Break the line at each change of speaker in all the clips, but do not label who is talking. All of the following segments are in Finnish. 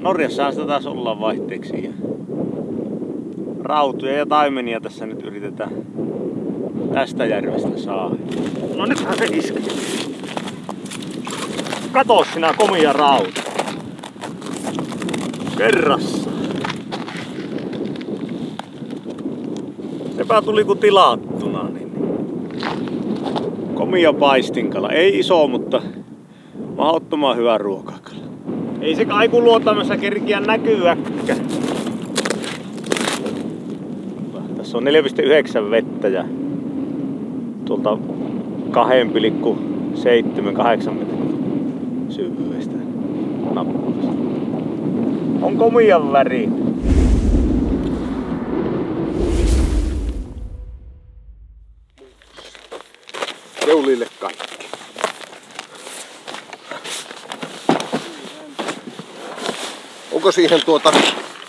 Norjassahan sitä taas ollaan vaihteeksi. Ja rautuja ja taimenia tässä nyt yritetään tästä järvestä saada. No nythän se iski. Kato sinä komia rauta. Kerrassa. Sepä tuli ku tilattuna. Niin. Komia paistinkala. Ei iso, mutta mahdottoman hyvä ruokakala. Ei se kaikuluotamassa kerkiä näkyäkään. Tässä on 4,9 vettä ja tuolta 2,7-8 metrin syvyydestä nappulasta. On komian väri.
Keulille kaikki. Onko siihen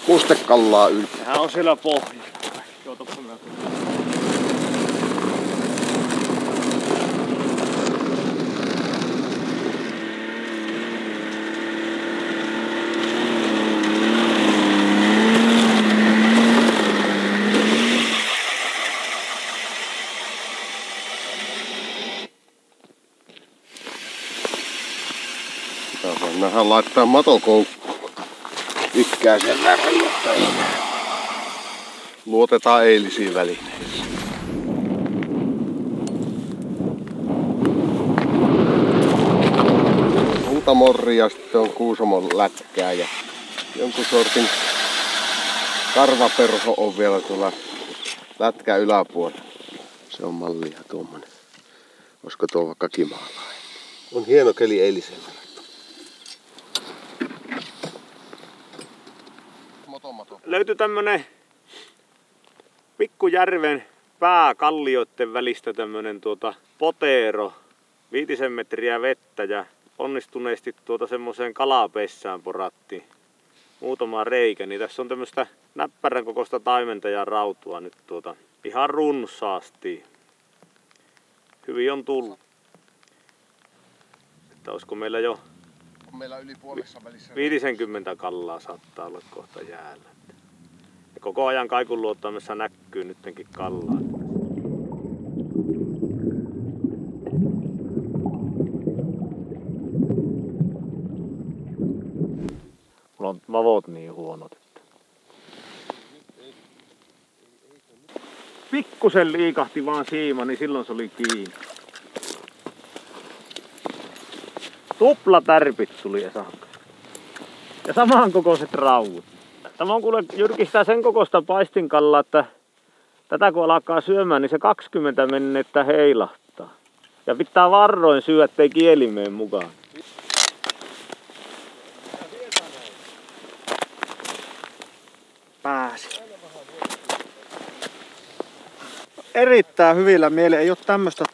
mustekallaa yli?
Sehän on siellä pohjalla.
Nähdään laittaa matokoukkuun ikkäisen verran, jotta ei luotetaan eilisiin välineisiin. Multamorri ja sitten on Kuusamon lätkää ja jonkun sortin karvaperho on vielä tuolla lätkän yläpuolella. Se on mallia tuommoinen. Olisiko tuo vaikka kimalainen? On hieno keli eilisellä.
Löytyi tämmönen pikkujärven pääkallioiden välistä tämmönen potero. 5 metriä vettä ja onnistuneesti semmoseen kalapessään porattiin muutama reikä. Niin tässä on tämmöstä näppärän kokoista taimenta ja rautua nyt ihan runsaasti. Hyvin on tullut. Että olisiko meillä jo
yli puolessa välissä
50 kallaa saattaa olla kohta jäällä. Ja koko ajan kaikunluotaimessa näkyy nyttenkin kallaa. Mulla on mavot niin huonot. Pikkusen liikahti vaan siima, niin silloin se oli kiinni. Tuplatärpit tuli Esanka. Ja samankokoiset rauvut. Tämä on kuule jyrkistää sen kokoista paistinkallaa, että tätä kun alkaa syömään, niin se 20 mennettä heilahtaa. Ja pitää varroin syödä, ettei kieli mene mukaan.
Pääsi. Erittäin hyvillä mielin. Ei ole tämmöstä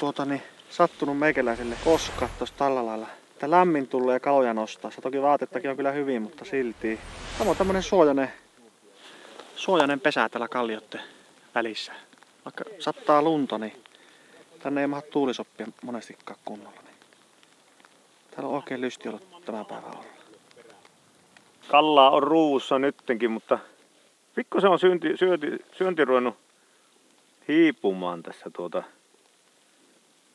sattunut meikäläiselle koskaan tuossa tällä lailla. Että lämmin tulee ja kaloja nostaa. Se toki vaatettakin on kyllä hyvin, mutta silti. Samoin tämmönen suojainen pesä täällä kallioiden välissä. Vaikka sattaa lunta, niin tänne ei mahda tuulisoppia monestikaan kunnolla. Niin. Täällä on oikein lysti ollut tämä päivä olla.
Kallaa on ruuvussa nyttenkin, mutta pikkusen on syönti ruvennut hiipumaan tässä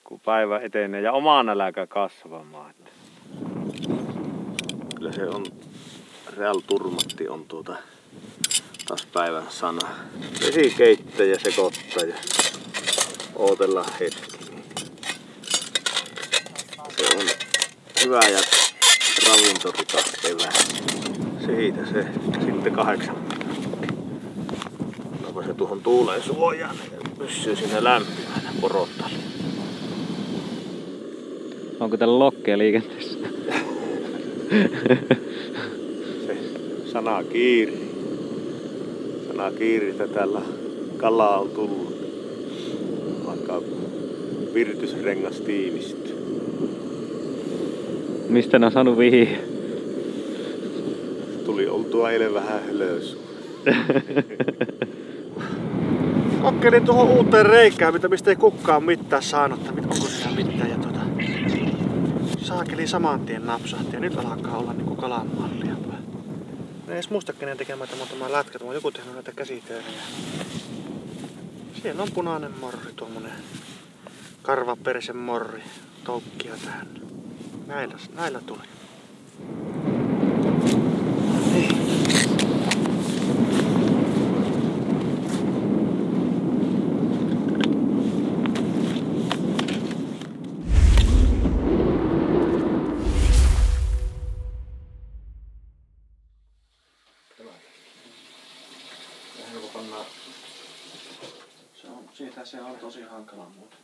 kun päivä etenee ja oma nälkä kasvamaan. Kyllä se on, Real Turmatti on taas päivän sana. Vesi keittää ja sekoittaa ja ootella hetki. Se on hyvä ja ravintorikas kevää. Siitä se sitten 8. Onko se tuohon tuuleen suojaan ja pysyy siinä lämpimänä porottalle.
Onko täällä lokkeja liikenteessä?
Se sana kiiri. Sana kiiristä täällä kalaa on tullut. Vaikka virtysrengas tiivistyy.
Mistä ne on saanut vihiä?
Tuli oltua eilen vähän hölösua.
Kokkelin tuohon uuteen reikään, mistä ei kukaan mitään saanut. Onko siellä mitään? Ja saakeli saman tien napsahti ja nyt alkaa olla niinku kalan mallia. En edes muista kenen tekemään tämä lätkä, mä oon joku tehnyt näitä käsitöörejä. Siellä on punainen morri, tuommoinen karvaperisen morri, toukkia täynnä. Näillä tuli. Niin. Se on tosi hankala muuten.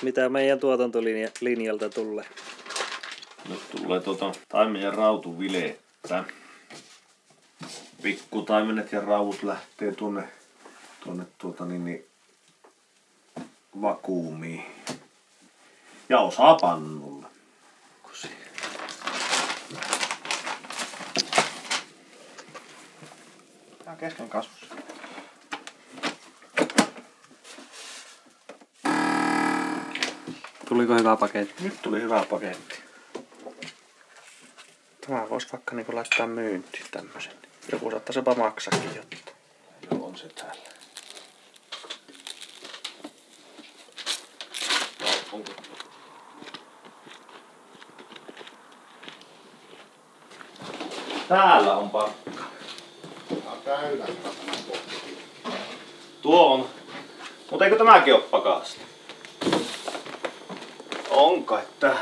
Mitä meidän tuotantolinjalta tulee?
Nyt tulee taimen ja rautuvilettä. Pikkutaimenet ja raut lähtee tuonne vakuumiin. Ja osa pannulle.
Tää on kesken kasvussa.
Tuliko hyvä paketti?
Nyt tuli hyvä paketti. Tämä voisi vaikka niinku laittaa myyntiin tämmösen. Joku saattaisi jopa maksakin jotta.
Joo, on se täällä. Onko? Täällä on pakka. Tuo on. Mutta eikö tämäkin ole pakasta? On kai täällä.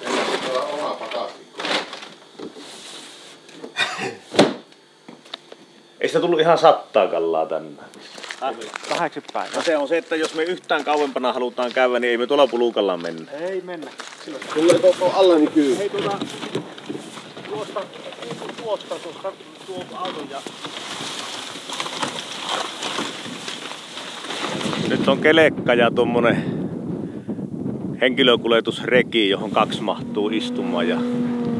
Meillä on oma pakastikko.
Ei sitä tullut ihan 100 kallaa tänne.
8 päivää.
No se on se, että jos me yhtään kauempana halutaan käydä, niin ei me tuolla pulukalla mennä.
Ei mennä.
Tulee koko allani kyy.
Hei tuosta tuo auton ja...
Nyt on kelekka ja tommonen henkilökuljetusreki, johon 2 mahtuu istumaan ja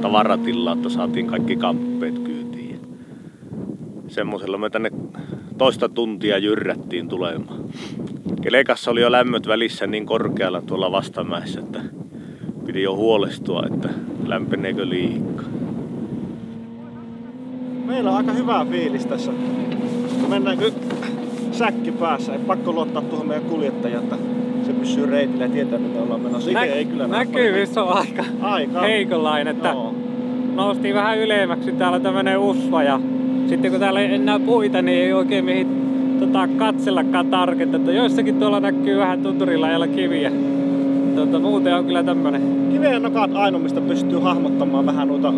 tavaratilla, että saatiin kaikki kamppeet kyytiin. Semmosella me tänne toista tuntia jyrrättiin tulemaan. Kelekassa oli jo lämmöt välissä niin korkealla tuolla vastamäessä, että piti jo huolestua, että lämpeneekö liikaa.
Meillä on aika hyvä fiilis tässä. Mennäänkö säkki päässä? Ei pakko luottaa tuohon meidän kuljettajan, että se pysyy reitillä ja tietää, mitä ollaan menossa. Ei kyllä
näkyvyys on aika heikonlainen, että noustiin vähän ylemmäksi. Täällä on tämmönen usva ja sitten kun täällä ei enää puita, niin ei oikein mihin katsellakaan tarkenta. Joissakin tuolla näkyy vähän tunturilajalla kiviä. Muuten on kyllä tämmönen.
Kiveen nokat ainoa, mistä pystyy hahmottamaan vähän noita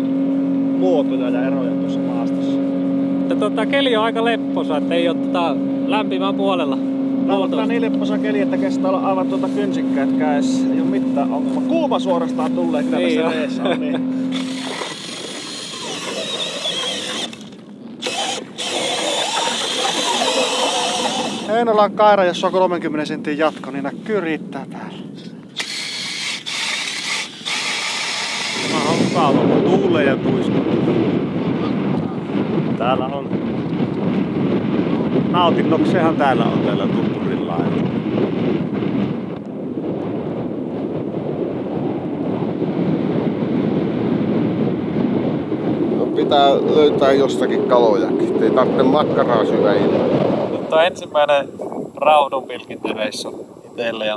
muotoja ja eroja tuossa maastossa.
Mutta keli on aika lepposa, että ei ole lämpimän puolella.
Täällä on niin lepposa keli, että kestää olla aivan kynsikkäät kädessä. Ei oo mitään ongelmaa. Kuuma suorastaan tulee kyllä
niin
tässä reessä on niin. Heinolan kaira, jossa on 30 sentin jatko, niin näkyy riittää täällä.
Tämä on mukava, kun tuulee ja tuiskuu. Täällä on nautinnoksehan täällä on täällä tunturilla.
No pitää löytää jostakin kalojakin. Ei tarvitse makkaraa syödä ilman.
Nyt on ensimmäinen raudunpilkintäreissu itselle ja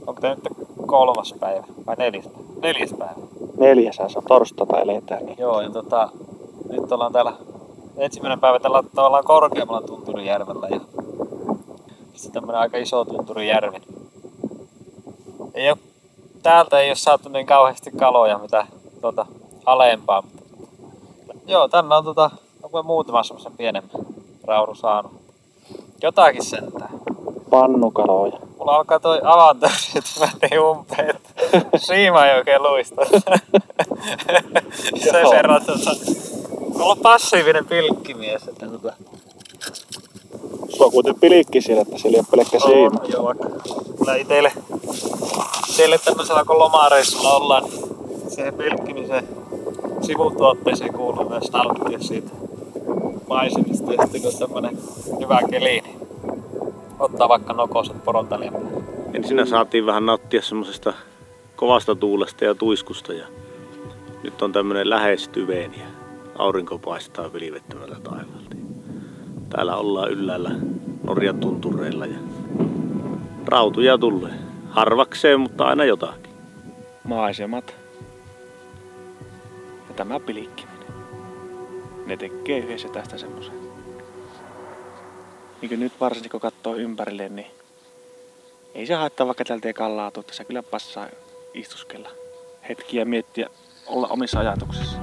onko tää nyt 3. päivä vai 4. päivä?
4. se on torstaita eletään. Niin.
Joo ja nyt ollaan täällä ensimmäinen päivä tällä tavallaan korkeammalla Tunturijärvellä ja sitten tämmönen aika iso Tunturijärvi. Täältä ei oo saatu niin kauheasti kaloja mitä alempaa. Joo, tänne on muutama semmosen pienemmän raudun saanut. Jotakin sentään.
Pannukaloja.
Mulla alkaa toi avantosi, että mä tein umpeen. Siima ei oikein luista. Sen verran, mulla on passiivinen pilkkimies. Että
Se on kuitenkin pilkki siinä, että siellä ei ole pelkkä siima.
Joo, vaikka kyllä itelle tämmöisellä kun lomareissulla ollaan, siihen pilkkimiseen sivutuotteeseen kuuluu myös nauttia siitä maisemista. Ja sitten kun on tämmönen hyvä keli, niin ottaa vaikka nokoset porontalien.
Ensinnä saatiin vähän nauttia semmosesta kovasta tuulesta ja tuiskusta ja Nyt on tämmönen lähestyveen ja aurinko paistaa pilvettömällä taivaalta. Täällä ollaan ylhäällä Norjan tuntureilla ja rautuja tulee. Harvakseen, mutta aina jotakin.
Maisemat ja tämä pilkkiminen. Ne tekee yhdessä tästä semmoisen. Niin kuin nyt varsinkin kun katsoo ympärille, niin ei se haittaa vaikka täältä ei kallaa tuu. Tässä kyllä passaa istuskella hetkiä, miettiä, olla omissa ajatuksissa.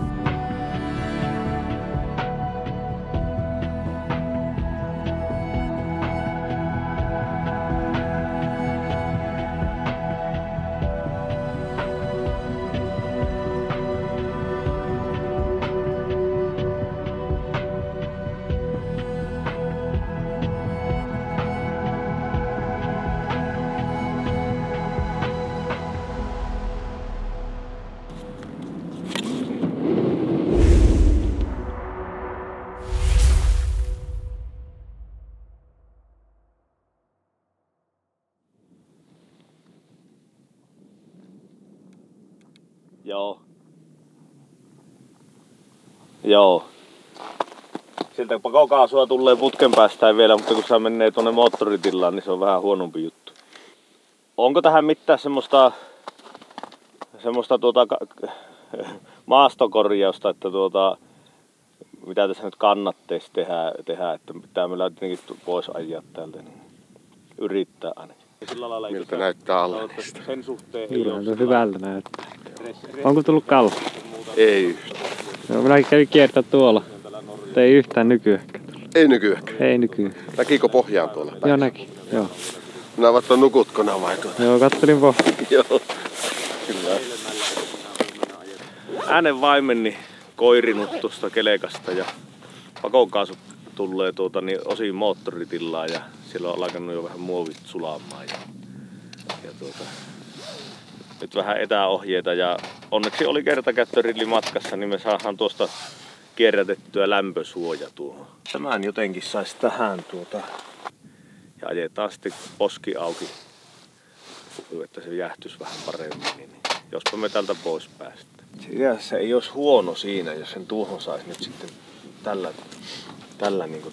Joo. Sieltä pakokaasua tulee putken päästä vielä, mutta kun se menee tuonne moottoritilaan, niin se on vähän huonompi juttu. Onko tähän mitään semmoista maastokorjausta, että mitä tässä nyt kannatteisi tehdä, että pitää meillä tietenkin pois ajaa täältä, niin yrittää ainakin. Sillä lailla
miltä näyttää Allanista?
Sen suhteen
Kyllä se hyvältä näyttää. Onko tullut kalla?
Ei yhtään.
Joo, minäkin kävin kiertää tuolla. Ei yhtään nykyäkään.
Ei nykyäkään.
Ei nykyään.
Näkikö pohjaan tuolla päin?
Joo näki. Joo.
Minä vaikka nukutko nää vai tuota?
Joo, kattelin pohjaan.
Joo. Kyllä.
Äänen vaimeni koirinut tuosta kelekasta ja pakokaasu tulee osin moottoritillaan ja siellä on alkanut jo vähän muovit sulaamaan. Nyt vähän etäohjeita ja onneksi oli kertakäyttörilli matkassa, niin me saadaan tuosta kierrätettyä lämpösuoja tuohon. Tämän jotenkin saisi tähän ja ajetaan sitten poski auki, että se jäähtyisi vähän paremmin, niin jospa me tältä pois päästään. Se ei olisi huono siinä, jos sen tuohon saisi nyt sitten tällä niinku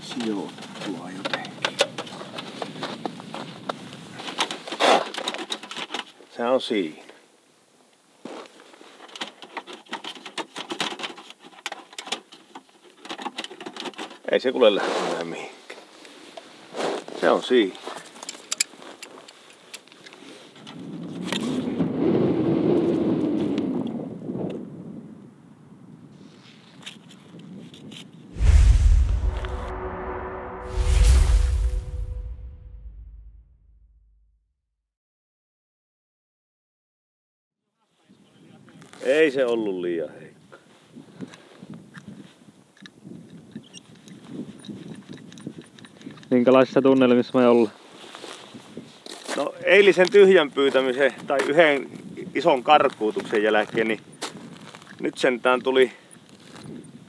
sijoittua jotenkin. Se on siinä. Ei se kuule lähde enää mihinkään. Se on siinä. Ei se ollut liian heikko.
Minkälaisissa tunnelmissa me ollaan?
No eilisen tyhjän pyytämisen tai yhden ison karkuutuksen jälkeen, niin nyt sentään tuli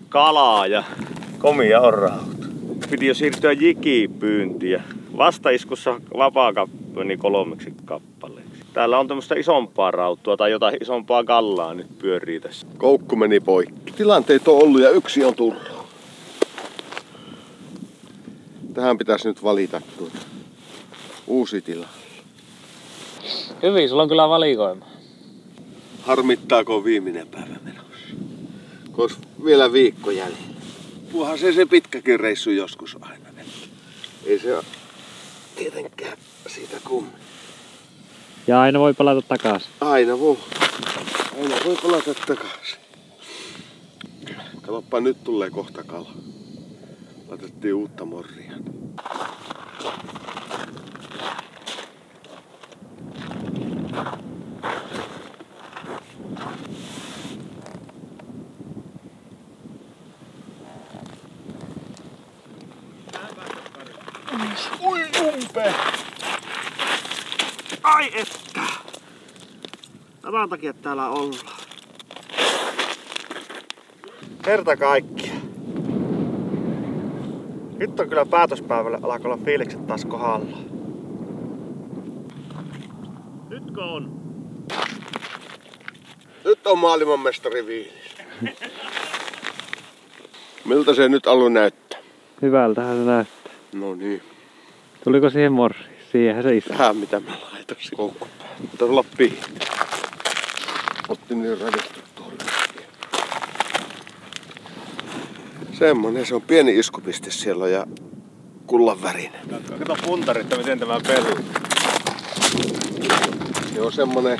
kalaa ja komia orahut. Piti jo siirtyä jikipyyntiin. Vastaiskussa vapaakappani 3 kappaleeksi. Täällä on tämmöistä isompaa rauttua tai jotain isompaa kallaa nyt pyörii tässä.
Koukku meni poikki. Tilanteet on ollut ja yksi on tullut. Tähän pitäisi nyt valita uusi tila.
Hyvin, sulla on kyllä valikoima.
Harmittaako viimeinen päivä menossa? Koska vielä viikko jäljellä. Puuhan se pitkäkin reissu joskus aina. Ei se ole tietenkään siitä kummin.
Ja aina voi palata takaisin.
Aina voi palata takaisin. Katsoppa, nyt tulee kohta kala. Laitettiin uutta morria.
Ui umpeen! Ai että! Tämän takia täällä ollaan. Kerta kaikkiaan. Nyt on kyllä päätöspäivällä alkaa olla fiilikset taas kohdalla.
Nytkö on?
Nyt kattoo maailmanmestari Viilis. Miltä se nyt alun näyttää?
Hyvältähän se näyttää.
No niin.
Tuliko siihen morri? Siihenhän se istui.
Tähän mitä mä laitoin koukkupään. Mutta olla pihi. Otti niin radistettua. Semmonen, se on pieni iskupiste siellä ja kullan värinen.
Kato puntarit, miten tämä peluu.
Se on semmonen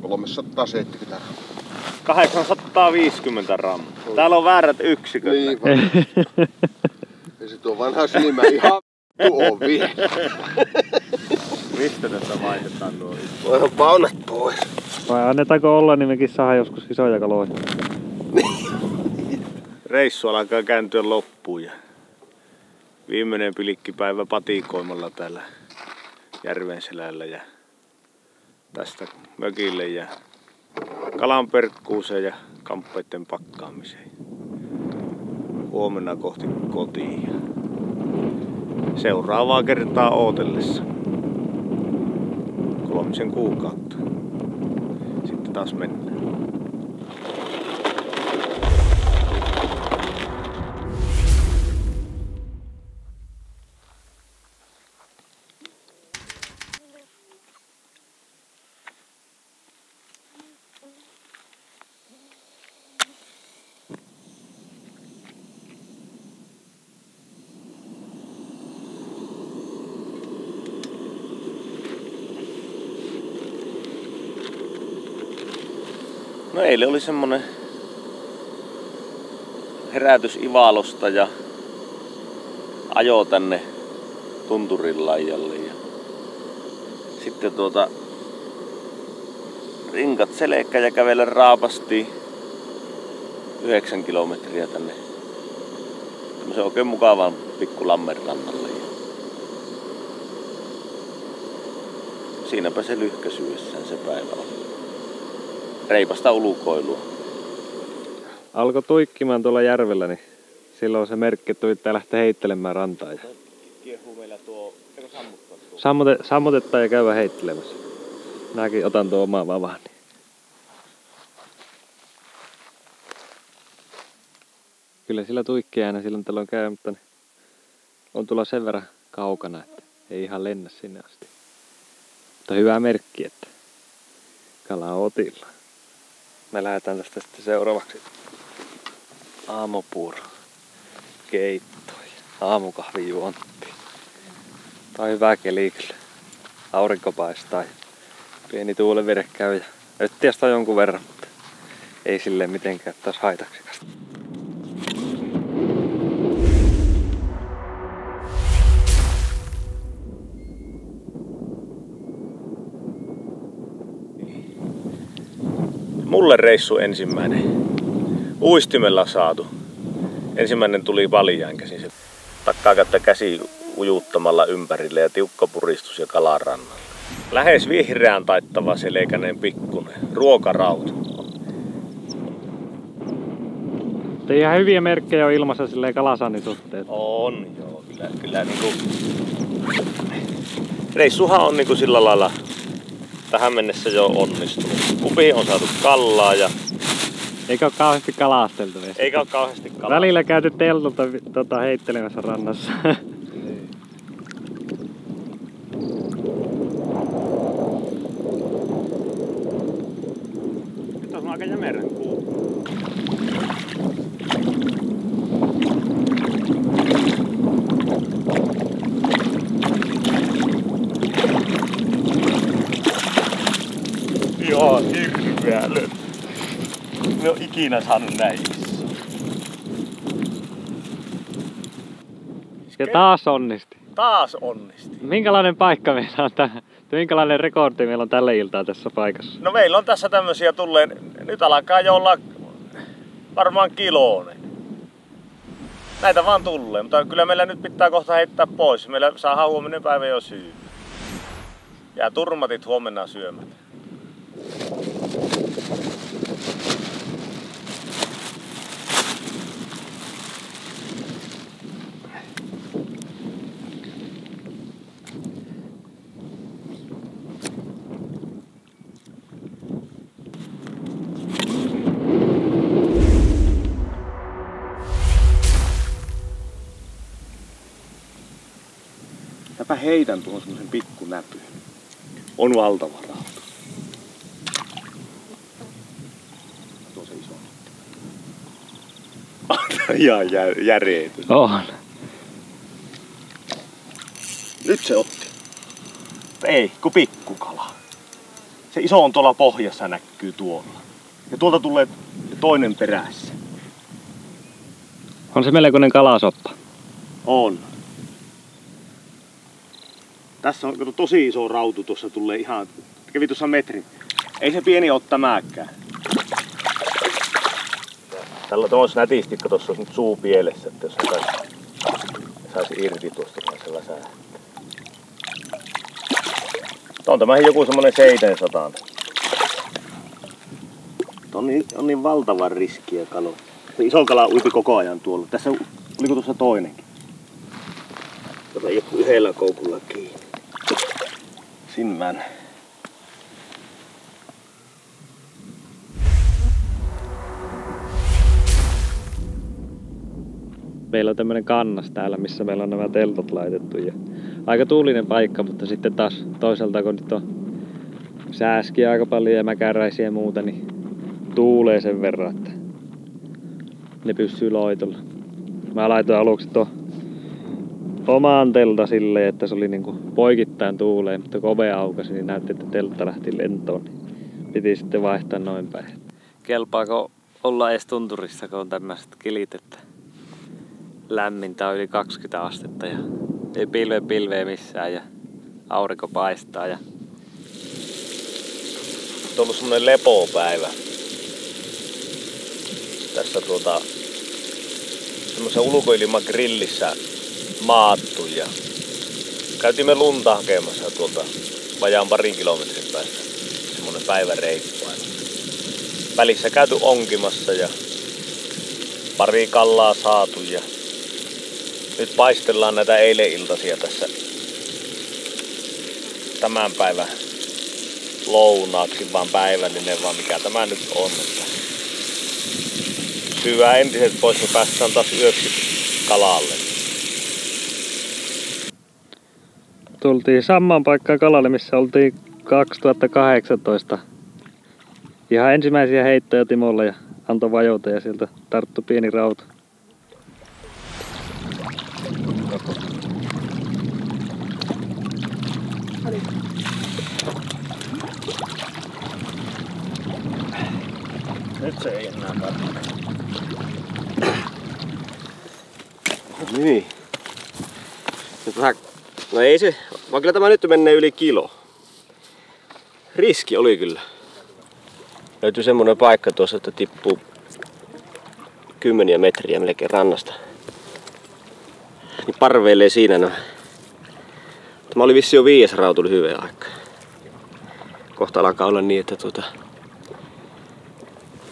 370
850 grammaa. Täällä on väärät yksiköt.
Niin vaan. Ja sit on vanha silmä ihan tuo vielä.
Mistä tässä vaihdetaan nuo?
Voihan paunat pois.
Vai annetaanko olla, niin mekin saadaan joskus isoja kaloja.
Reissu alkaa kääntyä loppuun ja viimeinen pilikkipäivä patikoimalla täällä järvenselällä ja tästä mökille ja kalanperkkuuseen ja kamppeiden pakkaamiseen. Huomenna kohti kotiin. Seuraavaa kertaa ootellessa. 3 kuukautta. Sitten taas mennään. No eilen oli semmonen herätys Ivalosta ja ajo tänne Tunturin laidalle ja sitten rinkat selkkä ja kävellä raapasti 9 kilometriä tänne tämmösen oikein mukavan pikku lammenrannalle ja siinäpä se lyhkäisyydessään se päivä on. Reipasta ulkoilua.
Alkoi tuikkimaan tuolla järvellä, niin silloin se merkki, että pitää lähteä heittelemään rantaan. Ja
Kiehuu meillä tuo, sammuttaa tuo?
Sammutetaan ja käydään heittelemässä. Minäkin otan tuo omaa vavani. Kyllä sillä tuikkii aina silloin tällöin käy, mutta on tulla sen verran kaukana, että ei ihan lennä sinne asti. Mutta hyvä merkki, että kala on otilla. Me lähdetään tästä sitten seuraavaksi aamupuuro, keitto ja aamukahvijuonti. Tää on hyvä keli kyllä. Aurinko paistaa ja pieni tuulevire käy ja öttiästä on jonkun verran, mutta ei silleen mitenkään taas haitaksikasta.
Mulle reissu ensimmäinen. Uistimella saatu. Ensimmäinen tuli paljaan käsin. Se takkaa käsi ujuttamalla ympärille ja tiukka puristus ja kalarannalla. Lähes vihreän taittava selkäinen pikkunen. Ruokarauta.
Ihan hyviä merkkejä on ilmassa silleen kalasannin suhteen.
On joo, kyllä niinku. Reissuhan on niinku sillä lailla tähän mennessä jo onnistunut. Kupiin on saatu kallaa ja
eikä ole kauheasti kalasteltu edes.
Eikä ole kauheasti kalasteltu.
Välillä käyty teltulta heittelemässä rannassa.
Nyt on aika jämerän kuu. Ihan hirveä löp. Me oon ikinä saanut näin iso.
Ja taas onnisti.
Taas onnisti.
Minkälainen paikka meillä on tähän? Minkälainen rekordi meillä on tällä iltaa tässä paikassa?
No meillä on tässä tämmösiä tulleen. Nyt alkaa jo olla varmaan kiloinen. Näitä vaan tulee, mutta kyllä meillä nyt pitää kohta heittää pois. Meillä saadaan huominen päivä jo syy. Jää turmatit huomenna syömättä. heitän tuohon semmosen pikku näpyn. On valtava rauta. Tuo se iso. Ihan järeetön.
On.
Nyt se otti. Ei, kun pikkukala. Se iso on tuolla pohjassa, näkyy tuolla. Ja tuolta tulee toinen perässä.
On se melkoinen kalasoppa.
On. Tässä on tosi iso rautu, tuossa tulee ihan, kävi tuossa metrin. Ei se pieni ole tämäkään. Tällä on nätisti, kun tuossa olisi nyt suu pielessä, että jos saisi irti tuosta se läsähtää. On tämähän joku semmonen 700. On niin valtavan riskiä kalo. Se iso kala uipi koko ajan tuolla. Tässä oliko tuossa toinenkin? Tota joku yhdellä koukulla kiinni. Sinmän.
Meillä on tämmönen kannas täällä, missä meillä on nämä teltat laitettu. Ja aika tuulinen paikka, mutta sitten taas toisaalta kun nyt on sääskiä aika paljon ja mäkäräisiä ja muuta, niin tuulee sen verran, että ne pysyy loitolla. Mä laitoin aluksi tuon omaan telta silleen, että se oli niinku poikittain tuuleen, mutta kun ove aukasi, niin näytti, että teltta lähti lentoon. Niin piti sitten vaihtaa noin päin. Kelpaako olla edes tunturissa, kun on tämmöiset kilit, että lämmintä on yli 20 astetta ja ei pilveä missään ja aurinko paistaa. Ja
on ollut semmonen lepopäivä. Tässä semmoisessa ulkoilmagrillissä maattu ja käytimme lunta hakemassa tuolta vajaan parin kilometrin päästä. Semmonen päiväreippailu. Välissä käyty onkimassa ja pari kallaa saatu ja nyt paistellaan näitä eilen iltaisia tässä tämän päivän lounaaksi, vaan päivällinen, vaan mikä tämä nyt on. Syvää entiset pois, niin päästään taas yöksi kalalle.
Tultiin samaan paikkaan kalalle, missä oltiin 2018. Ihan ensimmäisiä heittoja Timolla ja antoi vajota ja sieltä tarttui pieni rauta.
Nyt se ei enää tarvitse. Niin. No ei se, vaan kyllä tämä nyt menee yli kilo. Riski oli kyllä. Löytyi semmonen paikka tuossa, että tippuu 10 metriä melkein rannasta. Niin parveilee siinä no. Tämä oli vissi jo 5. rautu lyhyen aikaa. Kohta alkaa olla niin, että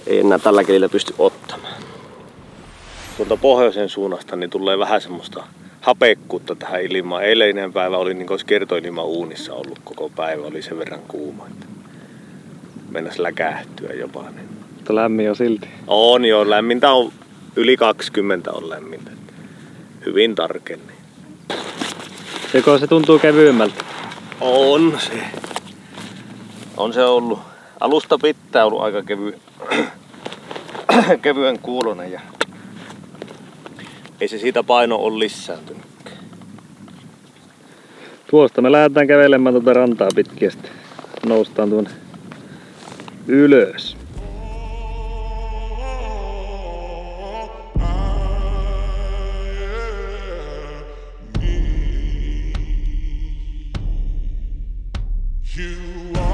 ei enää tällä kelillä pysty ottamaan. Tuolta pohjoisen suunnasta niin tulee vähän semmoista hapekkuutta tähän ilmaan. Eilinen päivä oli niin kuin olisi kertoilma uunissa ollut koko päivä, oli sen verran kuuma, että mennäs läkähtyä jopa. Niin.
Mutta lämmin on silti.
On joo, lämmintä on yli 20 on lämmintä. Hyvin tarkeni.
Joko se tuntuu kevyemmältä?
On se. On se ollut. Alusta pitää ollut aika kevyen kuulonen ja ei se siitä paino ole lisääntynyt.
Tuosta me lähdetään kävelemään tuota rantaa pitkin ja sitten noustaan tuonne ylös.
You